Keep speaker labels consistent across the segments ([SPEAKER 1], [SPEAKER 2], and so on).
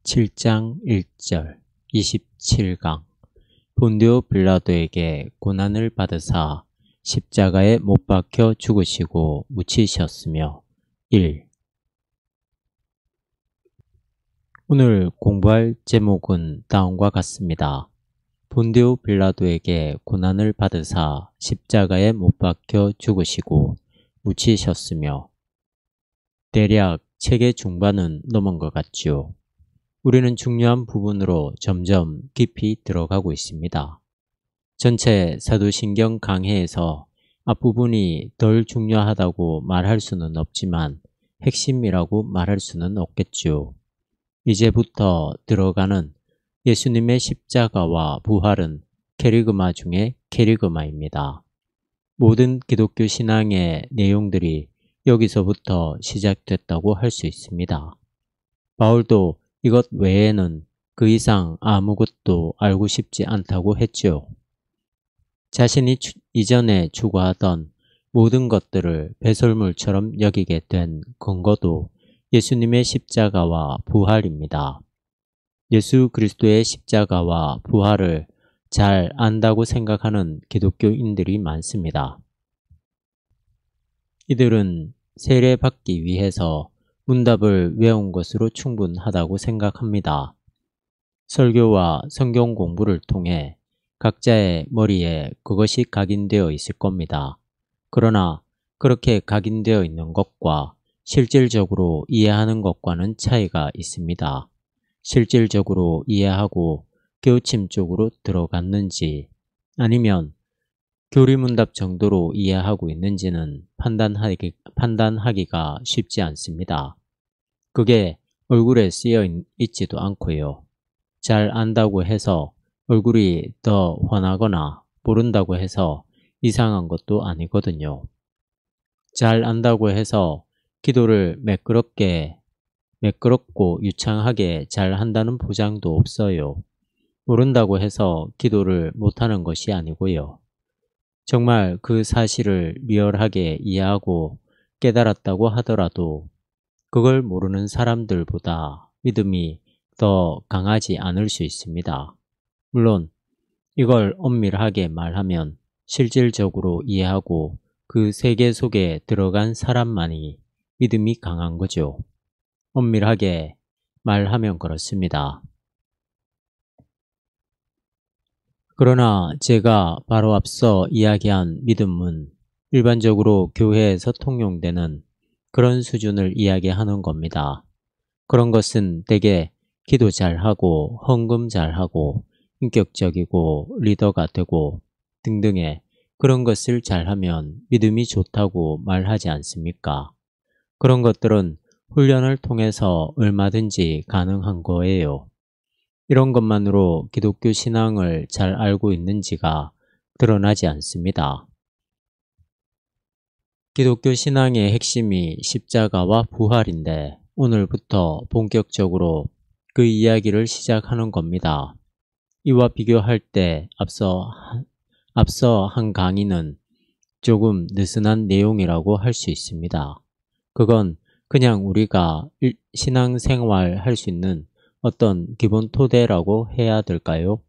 [SPEAKER 1] 7장 1절 27강 본디오 빌라도에게 고난을 받으사 십자가에 못 박혀 죽으시고 묻히셨으며 1. 오늘 공부할 제목은 다음과 같습니다. 본디오 빌라도에게 고난을 받으사 십자가에 못 박혀 죽으시고 묻히셨으며. 대략 책의 중반은 넘은 것 같죠. 우리는 중요한 부분으로 점점 깊이 들어가고 있습니다. 전체 사도신경 강해에서 앞부분이 덜 중요하다고 말할 수는 없지만 핵심이라고 말할 수는 없겠죠. 이제부터 들어가는 예수님의 십자가와 부활은 케리그마 중에 케리그마입니다. 모든 기독교 신앙의 내용들이 여기서부터 시작됐다고 할 수 있습니다. 바울도 이것 외에는 그 이상 아무것도 알고 싶지 않다고 했죠. 자신이 이전에 추구하던 모든 것들을 배설물처럼 여기게 된 근거도 예수님의 십자가와 부활입니다. 예수 그리스도의 십자가와 부활을 잘 안다고 생각하는 기독교인들이 많습니다. 이들은 세례받기 위해서 문답을 외운 것으로 충분하다고 생각합니다. 설교와 성경 공부를 통해 각자의 머리에 그것이 각인되어 있을 겁니다. 그러나 그렇게 각인되어 있는 것과 실질적으로 이해하는 것과는 차이가 있습니다. 실질적으로 이해하고 깨우침 쪽으로 들어갔는지 아니면 교리문답 정도로 이해하고 있는지는 판단하기가 쉽지 않습니다. 그게 얼굴에 쓰여 있지도 않고요. 잘 안다고 해서 얼굴이 더 환하거나 모른다고 해서 이상한 것도 아니거든요. 잘 안다고 해서 기도를 매끄럽고 유창하게 잘 한다는 보장도 없어요. 모른다고 해서 기도를 못하는 것이 아니고요. 정말 그 사실을 리얼하게 이해하고 깨달았다고 하더라도 그걸 모르는 사람들보다 믿음이 더 강하지 않을 수 있습니다. 물론 이걸 엄밀하게 말하면 실질적으로 이해하고 그 세계 속에 들어간 사람만이 믿음이 강한 거죠. 엄밀하게 말하면 그렇습니다. 그러나 제가 바로 앞서 이야기한 믿음은 일반적으로 교회에서 통용되는 그런 수준을 이야기하는 겁니다. 그런 것은 대개 기도 잘하고 헌금 잘하고 인격적이고 리더가 되고 등등의 그런 것을 잘하면 믿음이 좋다고 말하지 않습니까? 그런 것들은 훈련을 통해서 얼마든지 가능한 거예요. 이런 것만으로 기독교 신앙을 잘 알고 있는지가 드러나지 않습니다. 기독교 신앙의 핵심이 십자가와 부활인데 오늘부터 본격적으로 그 이야기를 시작하는 겁니다. 이와 비교할 때 앞서 한 강의는 조금 느슨한 내용이라고 할 수 있습니다. 그건 그냥 우리가 신앙생활 할 수 있는 어떤 기본 토대라고 해야 될까요?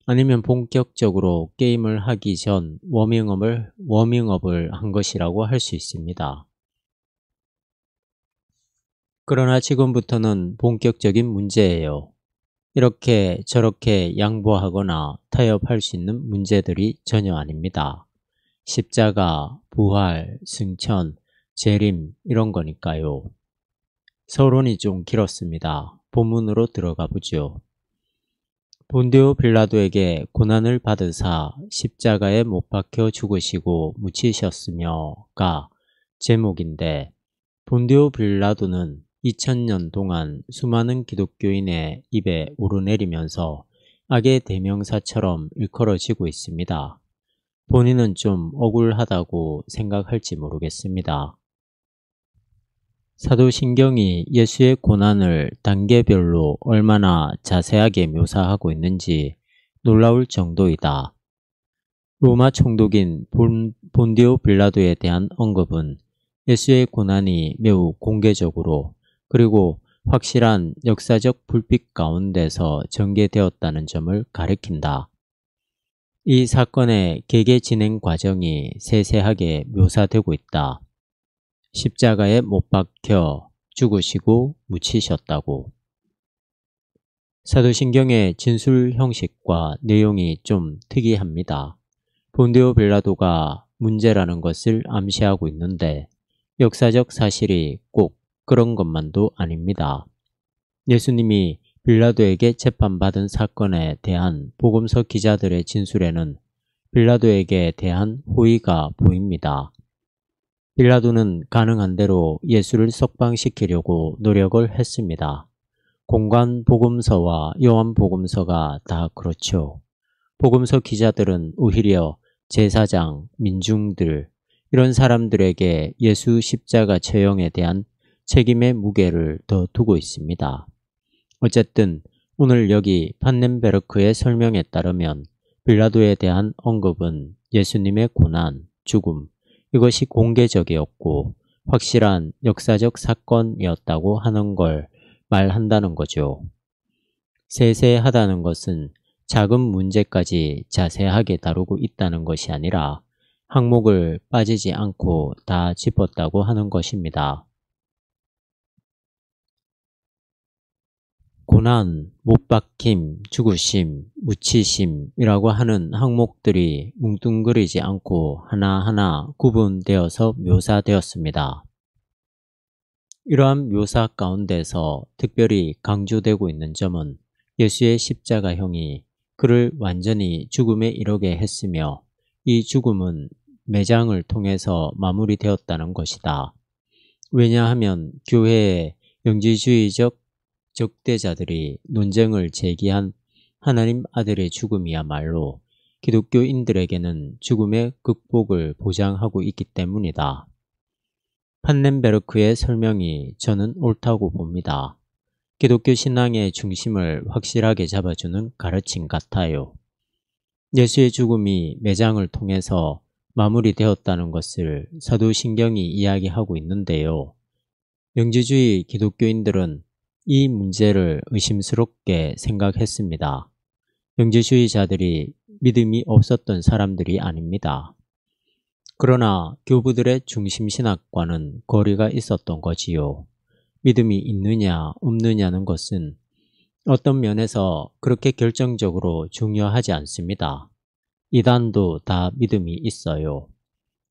[SPEAKER 1] 아니면 본격적으로 게임을 하기 전 워밍업을 한 것이라고 할 수 있습니다. 그러나 지금부터는 본격적인 문제예요. 이렇게 저렇게 양보하거나 타협할 수 있는 문제들이 전혀 아닙니다. 십자가, 부활, 승천, 재림 이런 거니까요. 서론이 좀 길었습니다. 본문으로 들어가 보죠. 본디오 빌라도에게 고난을 받으사 십자가에 못 박혀 죽으시고 묻히셨으며가 제목인데 본디오 빌라도는 2000년 동안 수많은 기독교인의 입에 오르내리면서 악의 대명사처럼 일컬어지고 있습니다. 본인은 좀 억울하다고 생각할지 모르겠습니다. 사도신경이 예수의 고난을 단계별로 얼마나 자세하게 묘사하고 있는지 놀라울 정도이다. 로마 총독인 본디오 빌라도에 대한 언급은 예수의 고난이 매우 공개적으로 그리고 확실한 역사적 불빛 가운데서 전개되었다는 점을 가리킨다. 이 사건의 개개 진행 과정이 세세하게 묘사되고 있다. 십자가에 못 박혀 죽으시고 묻히셨다고. 사도신경의 진술 형식과 내용이 좀 특이합니다. 본디오 빌라도가 문제라는 것을 암시하고 있는데 역사적 사실이 꼭 그런 것만도 아닙니다. 예수님이 빌라도에게 재판받은 사건에 대한 복음서 기자들의 진술에는 빌라도에게 대한 호의가 보입니다. 빌라도는 가능한 대로 예수를 석방시키려고 노력을 했습니다. 공관 복음서와 요한 복음서가 다 그렇죠. 복음서 기자들은 오히려 제사장, 민중들 이런 사람들에게 예수 십자가 처형에 대한 책임의 무게를 더 두고 있습니다. 어쨌든 오늘 여기 판넨베르크의 설명에 따르면 빌라도에 대한 언급은 예수님의 고난, 죽음 이것이 공개적이었고 확실한 역사적 사건이었다고 하는 걸 말한다는 거죠. 세세하다는 것은 작은 문제까지 자세하게 다루고 있다는 것이 아니라 항목을 빠지지 않고 다 짚었다고 하는 것입니다. 고난, 못박힘, 죽으심, 묻히심이라고 하는 항목들이 뭉뚱그리지 않고 하나하나 구분되어서 묘사되었습니다. 이러한 묘사 가운데서 특별히 강조되고 있는 점은 예수의 십자가형이 그를 완전히 죽음에 이르게 했으며 이 죽음은 매장을 통해서 마무리되었다는 것이다. 왜냐하면 교회의 영지주의적 적대자들이 논쟁을 제기한 하나님 아들의 죽음이야말로 기독교인들에게는 죽음의 극복을 보장하고 있기 때문이다. 판넨베르크의 설명이 저는 옳다고 봅니다. 기독교 신앙의 중심을 확실하게 잡아주는 가르침 같아요. 예수의 죽음이 매장을 통해서 마무리되었다는 것을 사도신경이 이야기하고 있는데요. 영지주의 기독교인들은 이 문제를 의심스럽게 생각했습니다. 영지주의자들이 믿음이 없었던 사람들이 아닙니다. 그러나 교부들의 중심신학과는 거리가 있었던 거지요. 믿음이 있느냐 없느냐는 것은 어떤 면에서 그렇게 결정적으로 중요하지 않습니다. 이단도 다 믿음이 있어요.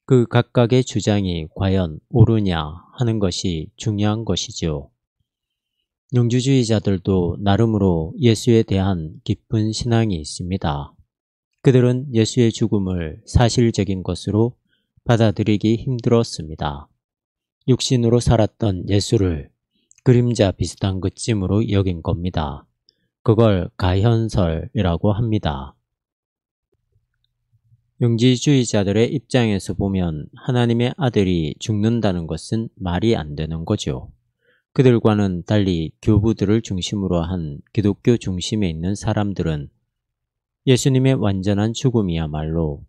[SPEAKER 1] 그 각각의 주장이 과연 옳으냐 하는 것이 중요한 것이죠. 영주주의자들도 나름으로 예수에 대한 깊은 신앙이 있습니다. 그들은 예수의 죽음을 사실적인 것으로 받아들이기 힘들었습니다. 육신으로 살았던 예수를 그림자 비슷한 그 찜으로 여긴 겁니다. 그걸 가현설이라고 합니다. 영지주의자들의 입장에서 보면 하나님의 아들이 죽는다는 것은 말이 안 되는 거죠. 그들과는 달리 교부들을 중심으로 한 기독교 중심에 있는 사람들은 예수님의 완전한 죽음이야말로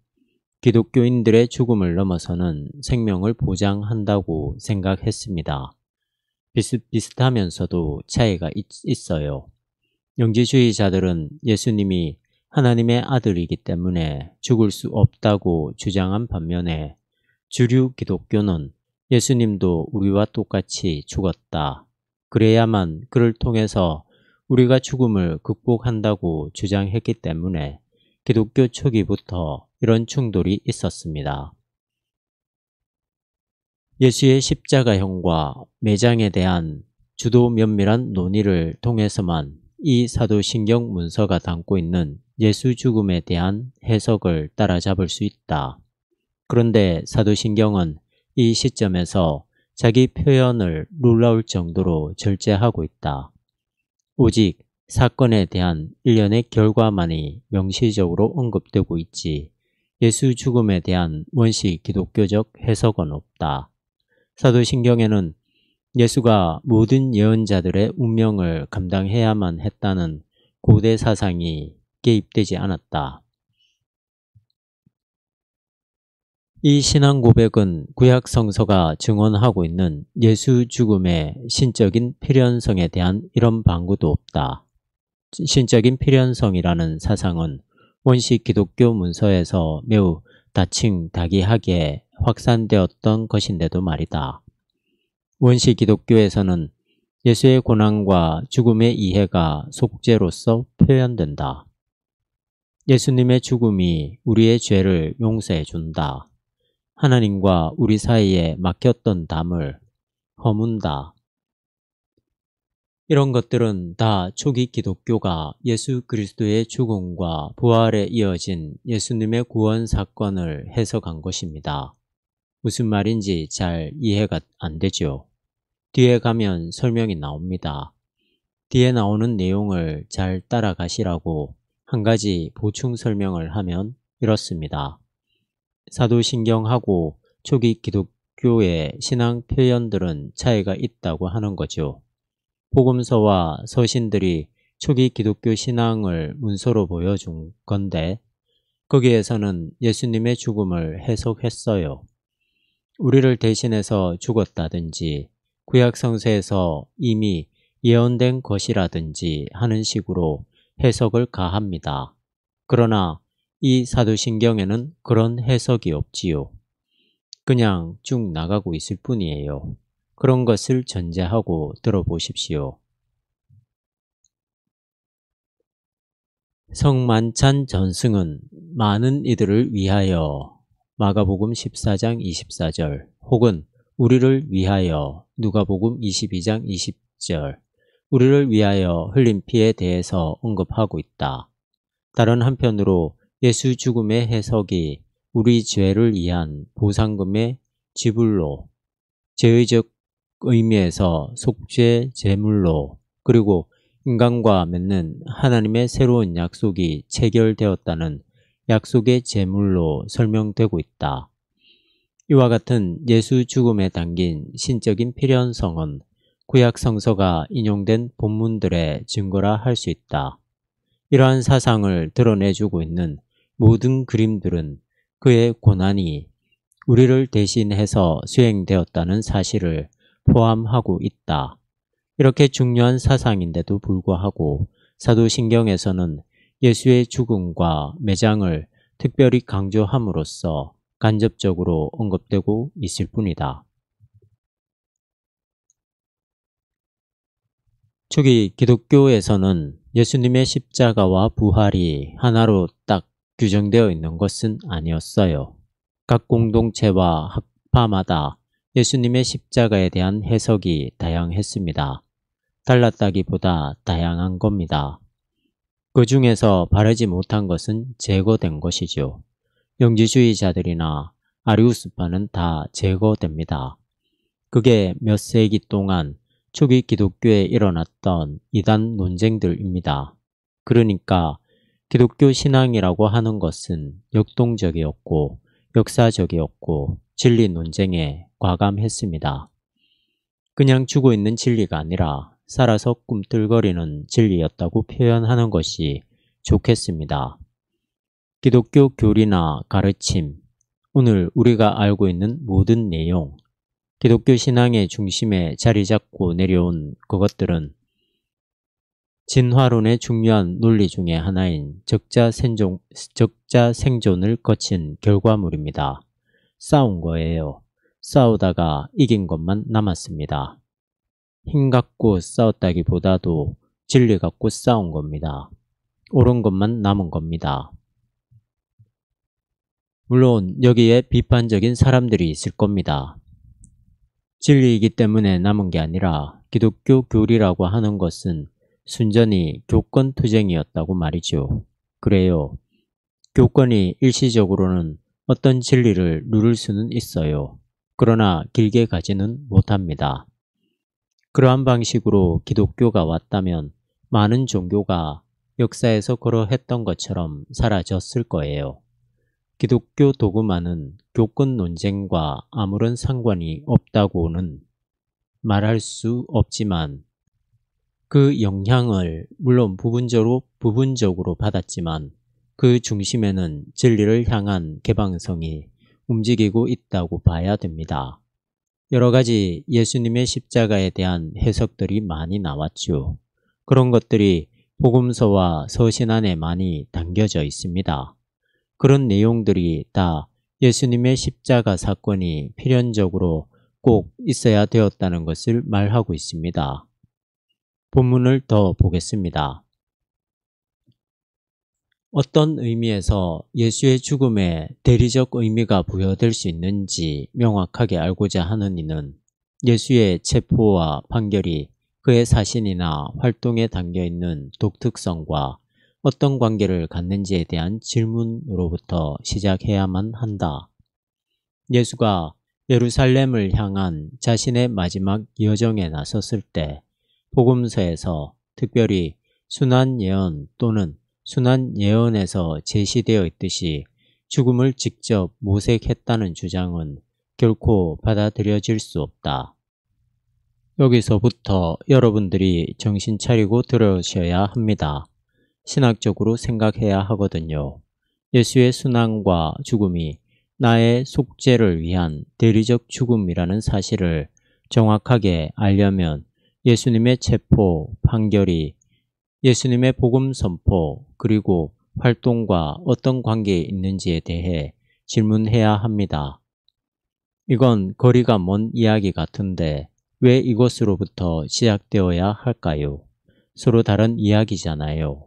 [SPEAKER 1] 기독교인들의 죽음을 넘어서는 생명을 보장한다고 생각했습니다. 비슷하면서도 차이가 있어요. 영지주의자들은 예수님이 하나님의 아들이기 때문에 죽을 수 없다고 주장한 반면에 주류 기독교는 예수님도 우리와 똑같이 죽었다. 그래야만 그를 통해서 우리가 죽음을 극복한다고 주장했기 때문에 기독교 초기부터 이런 충돌이 있었습니다. 예수의 십자가형과 매장에 대한 주도 면밀한 논의를 통해서만 이 사도신경 문서가 담고 있는 예수 죽음에 대한 해석을 따라잡을 수 있다. 그런데 사도신경은 이 시점에서 자기 표현을 놀라울 정도로 절제하고 있다. 오직 사건에 대한 일련의 결과만이 명시적으로 언급되고 있지 예수 죽음에 대한 원시 기독교적 해석은 없다. 사도신경에는 예수가 모든 예언자들의 운명을 감당해야만 했다는 고대 사상이 개입되지 않았다. 이 신앙 고백은 구약 성서가 증언하고 있는 예수 죽음의 신적인 필연성에 대한 이런 방구도 없다. 신적인 필연성이라는 사상은 원시 기독교 문서에서 매우 다층다기하게 확산되었던 것인데도 말이다. 원시 기독교에서는 예수의 고난과 죽음의 이해가 속죄로서 표현된다. 예수님의 죽음이 우리의 죄를 용서해 준다. 하나님과 우리 사이에 막혔던 담을 허문다. 이런 것들은 다 초기 기독교가 예수 그리스도의 죽음과 부활에 이어진 예수님의 구원 사건을 해석한 것입니다. 무슨 말인지 잘 이해가 안 되죠? 뒤에 가면 설명이 나옵니다. 뒤에 나오는 내용을 잘 따라가시라고 한 가지 보충 설명을 하면 이렇습니다. 사도신경하고 초기 기독교의 신앙 표현들은 차이가 있다고 하는 거죠. 복음서와 서신들이 초기 기독교 신앙을 문서로 보여준 건데 거기에서는 예수님의 죽음을 해석했어요. 우리를 대신해서 죽었다든지 구약 성서에서 이미 예언된 것이라든지 하는 식으로 해석을 가합니다. 그러나 이 사도신경에는 그런 해석이 없지요. 그냥 쭉 나가고 있을 뿐이에요. 그런 것을 전제하고 들어보십시오. 성만찬 전승은 많은 이들을 위하여 마가복음 14장 24절 혹은 우리를 위하여 누가복음 22장 20절 우리를 위하여 흘린 피에 대해서 언급하고 있다. 다른 한편으로 예수 죽음의 해석이 우리 죄를 위한 보상금의 지불로 죄의적 의미에서 속죄 제물로 그리고 인간과 맺는 하나님의 새로운 약속이 체결되었다는 약속의 제물로 설명되고 있다. 이와 같은 예수 죽음에 담긴 신적인 필연성은 구약 성서가 인용된 본문들의 증거라 할 수 있다. 이러한 사상을 드러내주고 있는 모든 그림들은 그의 고난이 우리를 대신해서 수행되었다는 사실을 포함하고 있다. 이렇게 중요한 사상인데도 불구하고 사도신경에서는 예수의 죽음과 매장을 특별히 강조함으로써 간접적으로 언급되고 있을 뿐이다. 초기 기독교에서는 예수님의 십자가와 부활이 하나로 딱 규정되어 있는 것은 아니었어요. 각 공동체와 학파마다 예수님의 십자가에 대한 해석이 다양했습니다. 달랐다기보다 다양한 겁니다. 그 중에서 바르지 못한 것은 제거된 것이죠. 영지주의자들이나 아리우스파는 다 제거됩니다. 그게 몇 세기 동안 초기 기독교에 일어났던 이단 논쟁들입니다. 그러니까 기독교 신앙이라고 하는 것은 역동적이었고 역사적이었고 진리 논쟁에 과감했습니다. 그냥 죽어 있는 진리가 아니라 살아서 꿈틀거리는 진리였다고 표현하는 것이 좋겠습니다. 기독교 교리나 가르침, 오늘 우리가 알고 있는 모든 내용, 기독교 신앙의 중심에 자리 잡고 내려온 그것들은 진화론의 중요한 논리 중의 하나인 적자 생존을 거친 결과물입니다. 싸운 거예요. 싸우다가 이긴 것만 남았습니다. 힘 갖고 싸웠다기보다도 진리 갖고 싸운 겁니다. 옳은 것만 남은 겁니다. 물론 여기에 비판적인 사람들이 있을 겁니다. 진리이기 때문에 남은 게 아니라 기독교 교리라고 하는 것은 순전히 교권 투쟁이었다고 말이죠. 그래요. 교권이 일시적으로는 어떤 진리를 누릴 수는 있어요. 그러나 길게 가지는 못합니다. 그러한 방식으로 기독교가 왔다면 많은 종교가 역사에서 그러했던 것처럼 사라졌을 거예요. 기독교 도그마는 교권 논쟁과 아무런 상관이 없다고는 말할 수 없지만 그 영향을 물론 부분적으로 받았지만 그 중심에는 진리를 향한 개방성이 움직이고 있다고 봐야 됩니다. 여러 가지 예수님의 십자가에 대한 해석들이 많이 나왔죠. 그런 것들이 복음서와 서신 안에 많이 담겨져 있습니다. 그런 내용들이 다 예수님의 십자가 사건이 필연적으로 꼭 있어야 되었다는 것을 말하고 있습니다. 본문을 더 보겠습니다. 어떤 의미에서 예수의 죽음에 대리적 의미가 부여될 수 있는지 명확하게 알고자 하는 이는 예수의 체포와 판결이 그의 사신이나 활동에 담겨있는 독특성과 어떤 관계를 갖는지에 대한 질문으로부터 시작해야만 한다. 예수가 예루살렘을 향한 자신의 마지막 여정에 나섰을 때 복음서에서 특별히 순환예언 또는 순환예언에서 제시되어 있듯이 죽음을 직접 모색했다는 주장은 결코 받아들여질 수 없다. 여기서부터 여러분들이 정신 차리고 들으셔야 합니다. 신학적으로 생각해야 하거든요. 예수의 순환과 죽음이 나의 속죄를 위한 대리적 죽음이라는 사실을 정확하게 알려면 예수님의 체포, 판결이 예수님의 복음 선포 그리고 활동과 어떤 관계에 있는지에 대해 질문해야 합니다. 이건 거리가 먼 이야기 같은데 왜 이것으로부터 시작되어야 할까요? 서로 다른 이야기잖아요.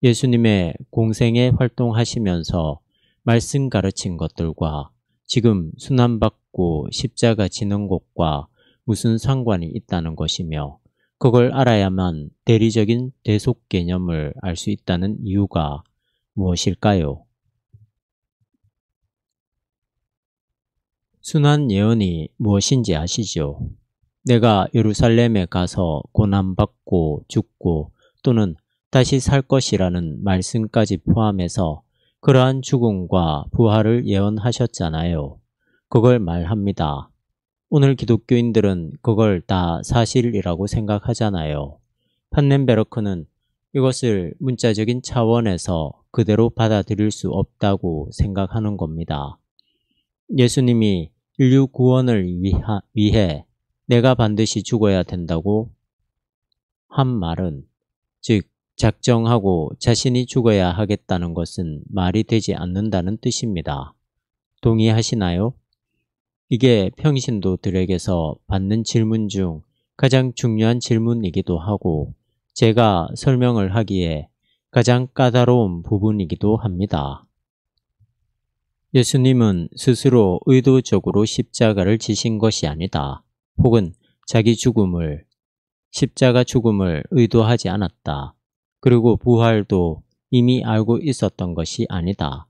[SPEAKER 1] 예수님의 공생에 활동하시면서 말씀 가르친 것들과 지금 순환받고 십자가 지는 것과 무슨 상관이 있다는 것이며 그걸 알아야만 대리적인 대속 개념을 알 수 있다는 이유가 무엇일까요? 순환 예언이 무엇인지 아시죠? 내가 예루살렘에 가서 고난받고 죽고 또는 다시 살 것이라는 말씀까지 포함해서 그러한 죽음과 부활을 예언하셨잖아요. 그걸 말합니다. 오늘 기독교인들은 그걸 다 사실이라고 생각하잖아요. 판넨베르크는 이것을 문자적인 차원에서 그대로 받아들일 수 없다고 생각하는 겁니다. 예수님이 인류 구원을 위해 내가 반드시 죽어야 된다고 한 말은, 즉 작정하고 자신이 죽어야 하겠다는 것은 말이 되지 않는다는 뜻입니다. 동의하시나요? 이게 평신도들에게서 받는 질문 중 가장 중요한 질문이기도 하고 제가 설명을 하기에 가장 까다로운 부분이기도 합니다. 예수님은 스스로 의도적으로 십자가를 지신 것이 아니다. 혹은 자기 죽음을, 십자가 죽음을 의도하지 않았다. 그리고 부활도 이미 알고 있었던 것이 아니다.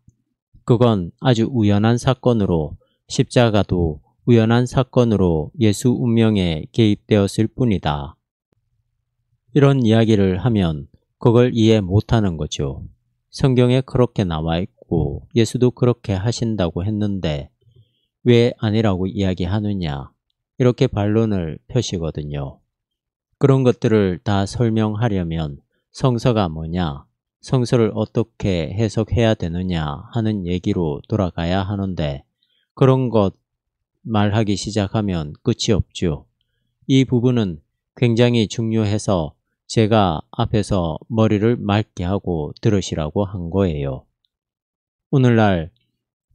[SPEAKER 1] 그건 아주 우연한 사건으로 십자가도 우연한 사건으로 예수 운명에 개입되었을 뿐이다. 이런 이야기를 하면 그걸 이해 못하는 거죠. 성경에 그렇게 나와 있고 예수도 그렇게 하신다고 했는데 왜 아니라고 이야기하느냐 이렇게 반론을 펴시거든요. 그런 것들을 다 설명하려면 성서가 뭐냐, 성서를 어떻게 해석해야 되느냐 하는 얘기로 돌아가야 하는데 그런 것 말하기 시작하면 끝이 없죠. 이 부분은 굉장히 중요해서 제가 앞에서 머리를 맑게 하고 들으시라고 한 거예요. 오늘날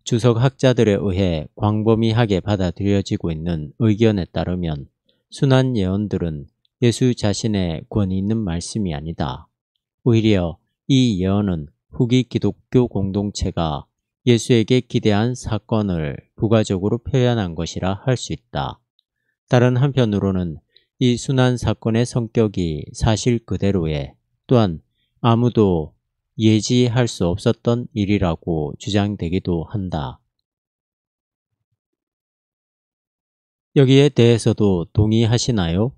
[SPEAKER 1] 주석학자들에 의해 광범위하게 받아들여지고 있는 의견에 따르면 순환 예언들은 예수 자신의 권위 있는 말씀이 아니다. 오히려 이 예언은 후기 기독교 공동체가 예수에게 기대한 사건을 부가적으로 표현한 것이라 할 수 있다. 다른 한편으로는 이 순환 사건의 성격이 사실 그대로에 또한 아무도 예지할 수 없었던 일이라고 주장되기도 한다. 여기에 대해서도 동의하시나요?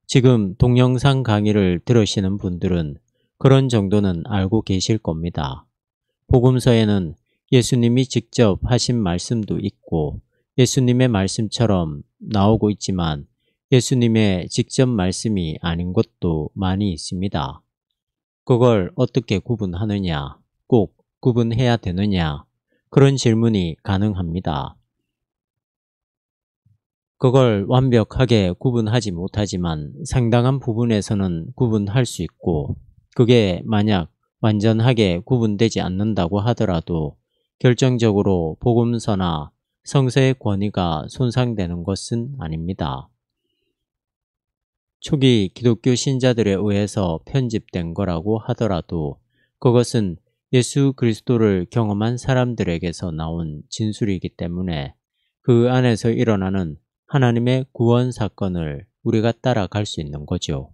[SPEAKER 1] 지금 동영상 강의를 들으시는 분들은 그런 정도는 알고 계실 겁니다. 복음서에는 예수님이 직접 하신 말씀도 있고 예수님의 말씀처럼 나오고 있지만 예수님의 직접 말씀이 아닌 것도 많이 있습니다. 그걸 어떻게 구분하느냐, 꼭 구분해야 되느냐, 그런 질문이 가능합니다. 그걸 완벽하게 구분하지 못하지만 상당한 부분에서는 구분할 수 있고, 그게 만약 완전하게 구분되지 않는다고 하더라도 결정적으로 복음서나 성서의 권위가 손상되는 것은 아닙니다. 초기 기독교 신자들에 의해서 편집된 거라고 하더라도 그것은 예수 그리스도를 경험한 사람들에게서 나온 진술이기 때문에 그 안에서 일어나는 하나님의 구원 사건을 우리가 따라갈 수 있는 거죠.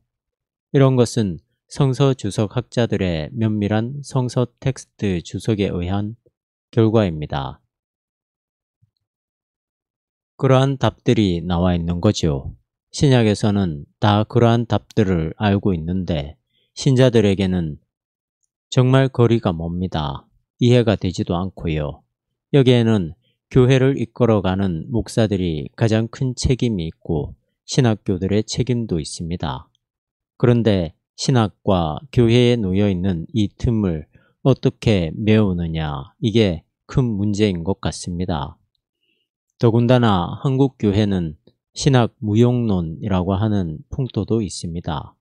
[SPEAKER 1] 이런 것은 성서 주석학자들의 면밀한 성서 텍스트 주석에 의한 결과입니다. 그러한 답들이 나와 있는 거죠. 신약에서는 다 그러한 답들을 알고 있는데 신자들에게는 정말 거리가 멉니다. 이해가 되지도 않고요. 여기에는 교회를 이끌어가는 목사들이 가장 큰 책임이 있고 신학교들의 책임도 있습니다. 그런데 신학과 교회에 놓여있는 이 틈을 어떻게 메우느냐, 이게 큰 문제인 것 같습니다. 더군다나 한국 교회는 신학 무용론이라고 하는 풍토도 있습니다.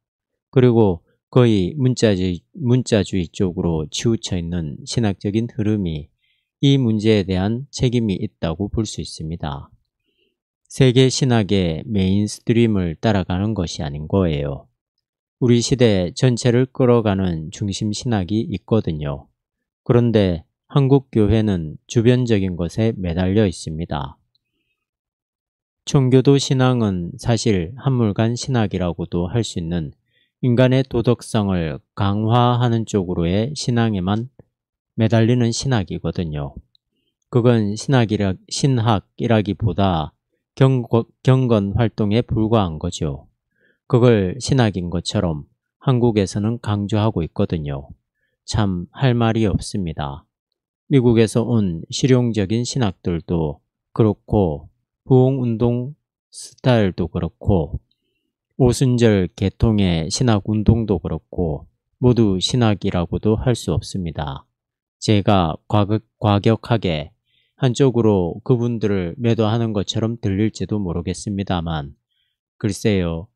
[SPEAKER 1] 그리고 거의 문자주의 쪽으로 치우쳐 있는 신학적인 흐름이 이 문제에 대한 책임이 있다고 볼 수 있습니다. 세계 신학의 메인스트림을 따라가는 것이 아닌 거예요. 우리 시대 전체를 끌어가는 중심 신학이 있거든요. 그런데 한국 교회는 주변적인 것에 매달려 있습니다. 청교도 신앙은 사실 한물간 신학이라고도 할 수 있는 인간의 도덕성을 강화하는 쪽으로의 신앙에만 매달리는 신학이거든요. 그건 신학이라기보다 경건 활동에 불과한 거죠. 그걸 신학인 것처럼 한국에서는 강조하고 있거든요. 참 할 말이 없습니다. 미국에서 온 실용적인 신학들도 그렇고 부흥운동 스타일도 그렇고 오순절 계통의 신학운동도 그렇고 모두 신학이라고도 할 수 없습니다. 제가 과격하게 한쪽으로 그분들을 매도하는 것처럼 들릴지도 모르겠습니다만 글쎄요.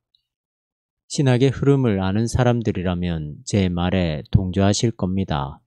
[SPEAKER 1] 신학의 흐름을 아는 사람들이라면 제 말에 동조하실 겁니다.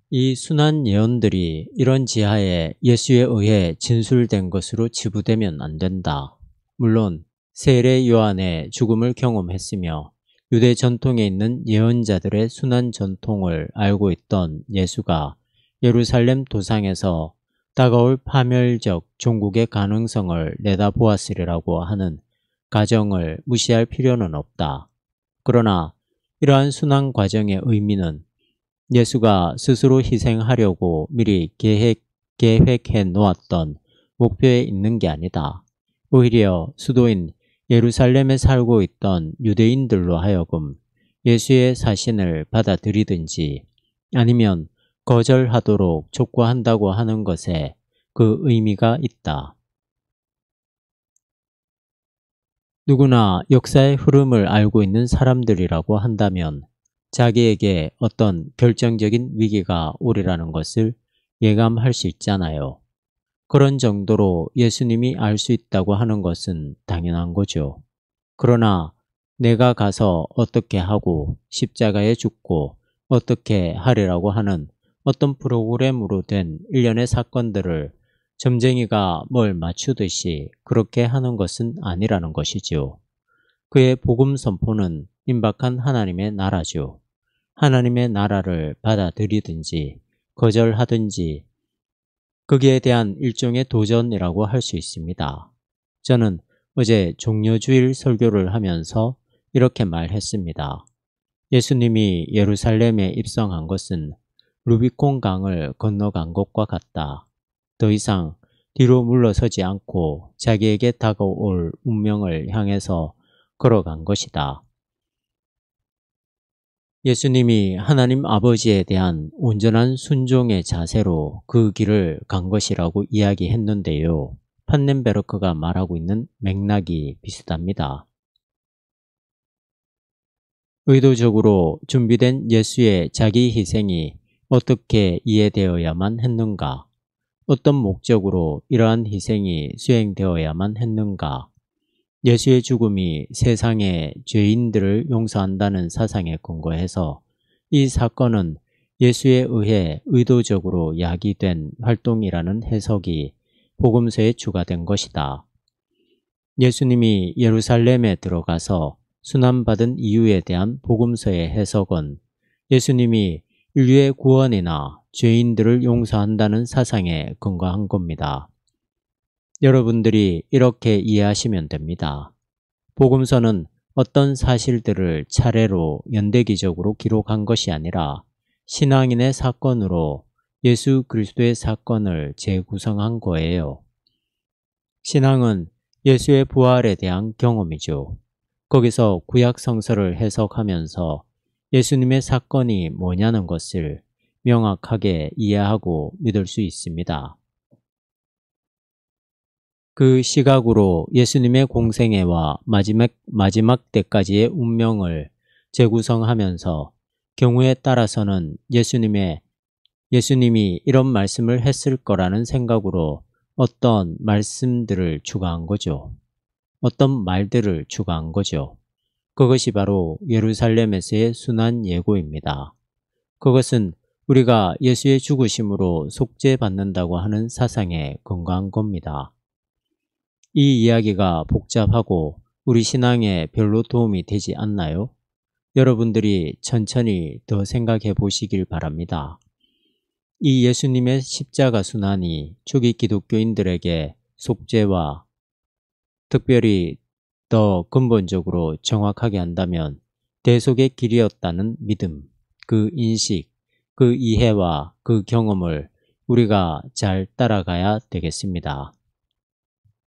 [SPEAKER 1] 이 순한 예언들이 이런 지하에 예수에 의해 진술된 것으로 치부되면 안 된다. 물론 세례 요한의 죽음을 경험했으며 유대 전통에 있는 예언자들의 순한 전통을 알고 있던 예수가 예루살렘 도상에서 다가올 파멸적 종국의 가능성을 내다보았으리라고 하는 가정을 무시할 필요는 없다. 그러나 이러한 순환 과정의 의미는 예수가 스스로 희생하려고 미리 계획해 놓았던 목표에 있는 게 아니다. 오히려 수도인 예루살렘에 살고 있던 유대인들로 하여금 예수의 사신을 받아들이든지 아니면 거절하도록 촉구한다고 하는 것에 그 의미가 있다. 누구나 역사의 흐름을 알고 있는 사람들이라고 한다면 자기에게 어떤 결정적인 위기가 오리라는 것을 예감할 수 있잖아요. 그런 정도로 예수님이 알 수 있다고 하는 것은 당연한 거죠. 그러나 내가 가서 어떻게 하고 십자가에 죽고 어떻게 하리라고 하는 어떤 프로그램으로 된 일련의 사건들을 점쟁이가 뭘 맞추듯이 그렇게 하는 것은 아니라는 것이지요. 그의 복음 선포는 임박한 하나님의 나라죠. 하나님의 나라를 받아들이든지 거절하든지 거기에 대한 일종의 도전이라고 할 수 있습니다. 저는 어제 종려주일 설교를 하면서 이렇게 말했습니다. 예수님이 예루살렘에 입성한 것은 루비콘 강을 건너간 것과 같다. 더 이상 뒤로 물러서지 않고 자기에게 다가올 운명을 향해서 걸어간 것이다. 예수님이 하나님 아버지에 대한 온전한 순종의 자세로 그 길을 간 것이라고 이야기했는데요. 판넨베르크가 말하고 있는 맥락이 비슷합니다. 의도적으로 준비된 예수의 자기 희생이 어떻게 이해되어야만 했는가? 어떤 목적으로 이러한 희생이 수행되어야만 했는가? 예수의 죽음이 세상의 죄인들을 용서한다는 사상에 근거해서 이 사건은 예수에 의해 의도적으로 야기된 활동이라는 해석이 복음서에 추가된 것이다. 예수님이 예루살렘에 들어가서 순환받은 이유에 대한 복음서의 해석은 예수님이 인류의 구원이나 죄인들을 용서한다는 사상에 근거한 겁니다. 여러분들이 이렇게 이해하시면 됩니다. 복음서는 어떤 사실들을 차례로 연대기적으로 기록한 것이 아니라 신앙인의 사건으로 예수 그리스도의 사건을 재구성한 거예요. 신앙은 예수의 부활에 대한 경험이죠. 거기서 구약 성서를 해석하면서 예수님의 사건이 뭐냐는 것을 명확하게 이해하고 믿을 수 있습니다. 그 시각으로 예수님의 공생애와 마지막 때까지의 운명을 재구성하면서 경우에 따라서는 예수님이 이런 말씀을 했을 거라는 생각으로 어떤 말씀들을 추가한 거죠. 어떤 말들을 추가한 거죠. 그것이 바로 예루살렘에서의 순환 예고입니다. 그것은 우리가 예수의 죽으심으로 속죄받는다고 하는 사상에 근거한 겁니다. 이 이야기가 복잡하고 우리 신앙에 별로 도움이 되지 않나요? 여러분들이 천천히 더 생각해 보시길 바랍니다. 이 예수님의 십자가 순환이 초기 기독교인들에게 속죄와 특별히 더 근본적으로 정확하게 한다면 대속의 길이었다는 믿음, 그 인식, 그 이해와 그 경험을 우리가 잘 따라가야 되겠습니다.